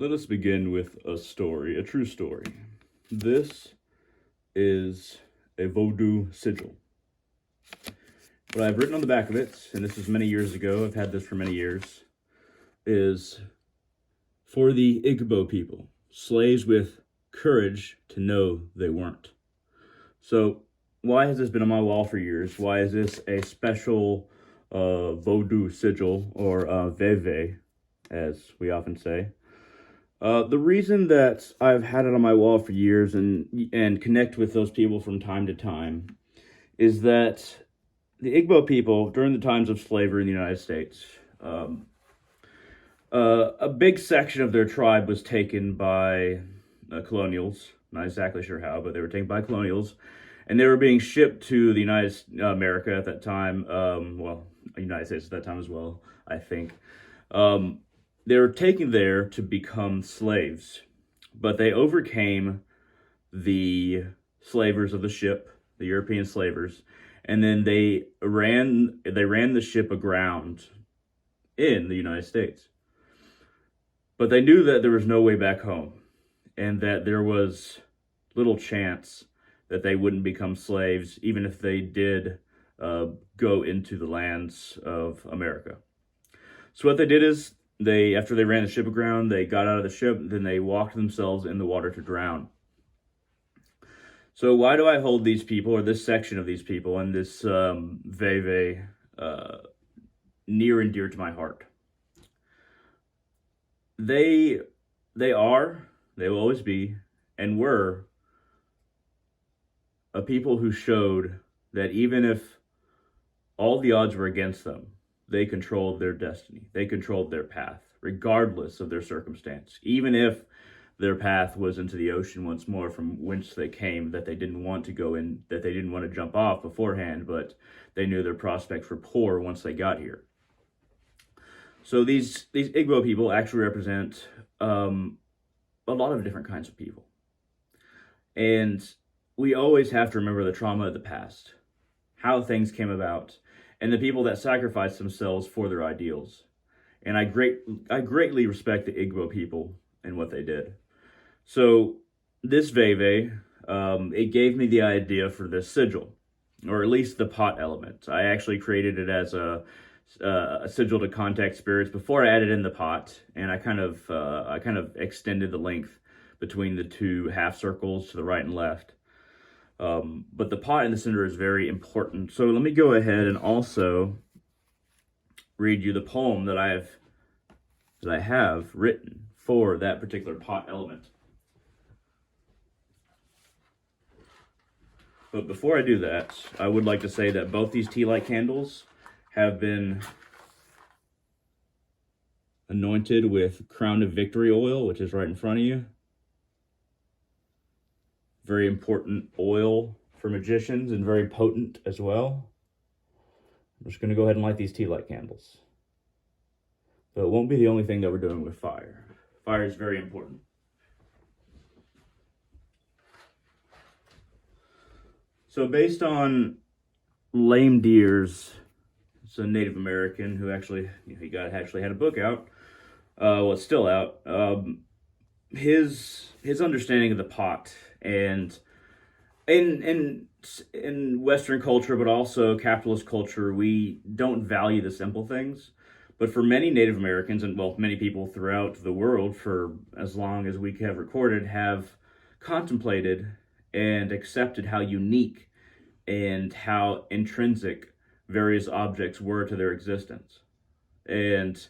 Let us begin with a story, a true story. This is a voodoo sigil. What I've written on the back of it, and this is many years ago, I've had this for many years, is for the Igbo people, slaves with courage to know they weren't. So, why has this been on my wall for years? Why is this a special voodoo sigil, or veve, as we often say? The reason that I've had it on my wall for years and connect with those people from time to time is that the Igbo people, during the times of slavery in the United States, a big section of their tribe was taken by colonials. Not exactly sure how, but they were taken by colonials, and they were being shipped to the America at that time. United States at that time as well, I think. They were taken there to become slaves, but they overcame the slavers of the ship, the European slavers, and then they ran the ship aground in the United States. But they knew that there was no way back home, and that there was little chance that they wouldn't become slaves, even if they did go into the lands of America. So what they did is, after they ran the ship aground, they got out of the ship, then they walked themselves in the water to drown. So why do I hold these people, or this section of these people, and this veve near and dear to my heart? They will always be, and were, a people who showed that even if all the odds were against them, they controlled their destiny. They controlled their path, regardless of their circumstance. Even if their path was into the ocean once more from whence they came, that they didn't want to go in, that they didn't want to jump off beforehand, but they knew their prospects were poor once they got here. So these Igbo people actually represent a lot of different kinds of people. And we always have to remember the trauma of the past, how things came about, and the people that sacrificed themselves for their ideals. And I greatly respect the Igbo people and what they did. So this veve, it gave me the idea for this sigil, or at least the pot element. I actually created it as a sigil to contact spirits before I added in the pot, and I kind of extended the length between the two half circles to the right and left. But the pot in the center is very important. So let me go ahead and also read you the poem that I have written for that particular pot element. But before I do that, I would like to say that both these tea light candles have been anointed with Crown of Victory oil, which is right in front of you. Very important oil for magicians, and very potent as well. I'm just going to go ahead and light these tea light candles. But it won't be the only thing that we're doing with fire. Fire is very important. So based on Lame Deer's, it's a Native American who actually had a book out. It's still out. His understanding of the pot, and in Western culture, but also capitalist culture, we don't value the simple things. But for many Native Americans, and many people throughout the world, for as long as we have recorded, have contemplated and accepted how unique and how intrinsic various objects were to their existence. And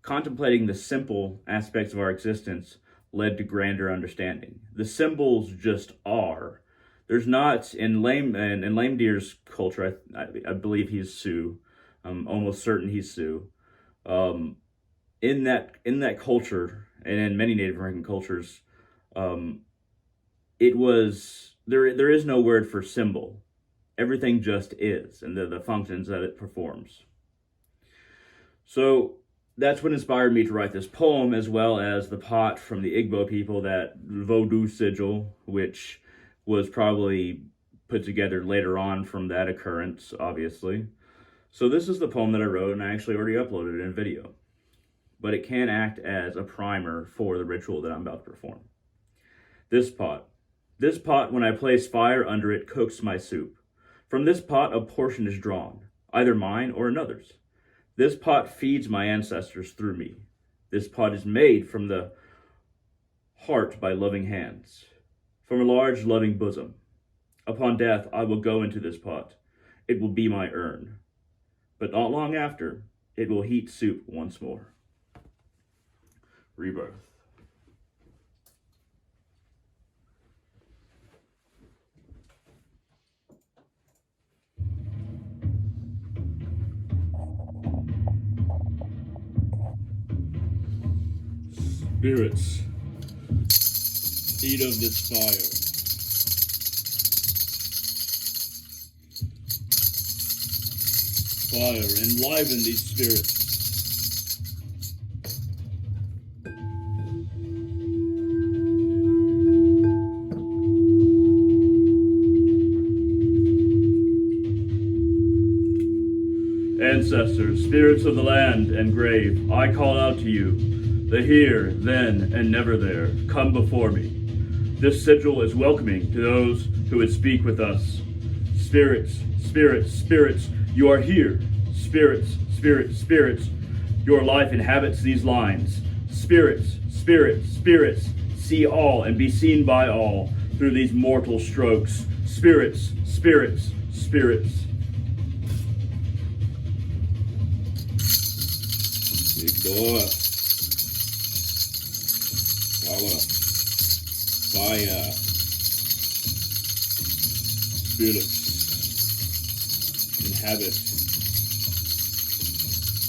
contemplating the simple aspects of our existence led to grander understanding. The symbols just are. There's not, in Lame Deer's culture, I believe he's Sioux. I'm almost certain he's Sioux. In that culture, and in many Native American cultures, there is no word for symbol. Everything just is, and the functions that it performs. So that's what inspired me to write this poem, as well as the pot from the Igbo people, that voodoo sigil, which was probably put together later on from that occurrence, obviously. So this is the poem that I wrote, and I actually already uploaded it in video. but it can act as a primer for the ritual that I'm about to perform. This pot, when I place fire under it, cooks my soup. From this pot, a portion is drawn, either mine or another's. This pot feeds my ancestors through me. This pot is made from the heart by loving hands, from a large loving bosom. Upon death, I will go into this pot. It will be my urn. But not long after, it will heat soup once more. Rebirth. Spirits, eat of this fire. Fire, enliven these spirits. Ancestors, spirits of the land and grave, I call out to you, the here, then, and never there, come before me. This sigil is welcoming to those who would speak with us. Spirits, spirits, spirits, you are here. Spirits, spirits, spirits, your life inhabits these lines. Spirits, spirits, spirits, see all and be seen by all through these mortal strokes. Spirits, spirits, spirits. Big boy. Power. Fire. Spirits. Inhabit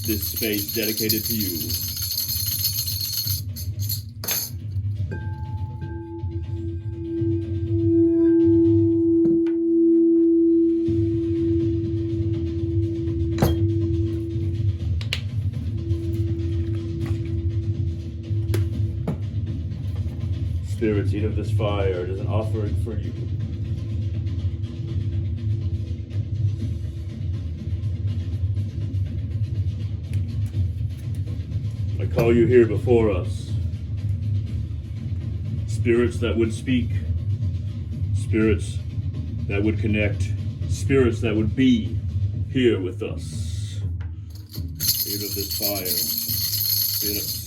this space dedicated to you. Spirits, eat of this fire. It is an offering for you. I call you here before us. Spirits that would speak. Spirits that would connect. Spirits that would be here with us. Eat of this fire. Spirits.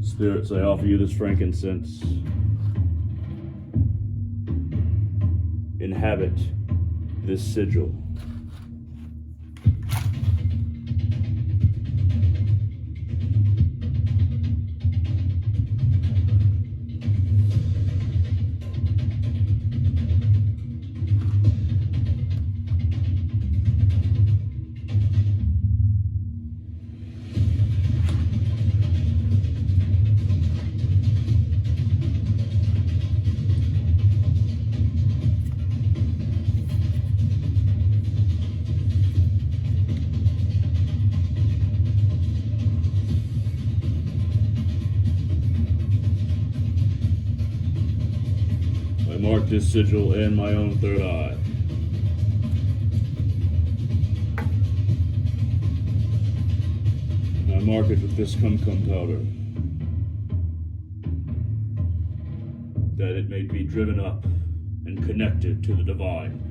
Spirits, I offer you this frankincense. Inhabit this sigil. Mark this sigil in my own third eye. And I mark it with this cum-cum powder, that it may be driven up and connected to the divine.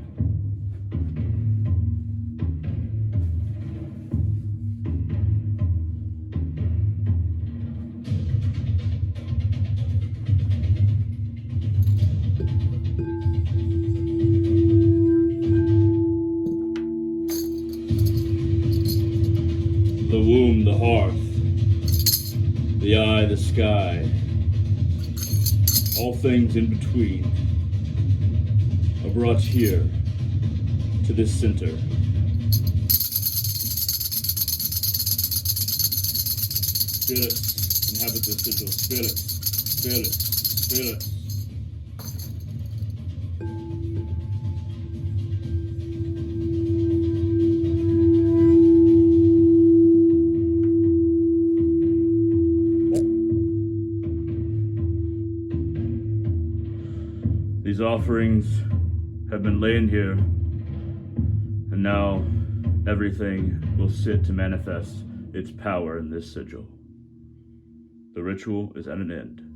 The womb, the hearth, the eye, the sky, all things in between are brought here to this center. Spirits, inhabit this sigil. Spirits, spirits, spirits. offerings have been laying here, and now everything will sit to manifest its power in this sigil. The ritual is at an end.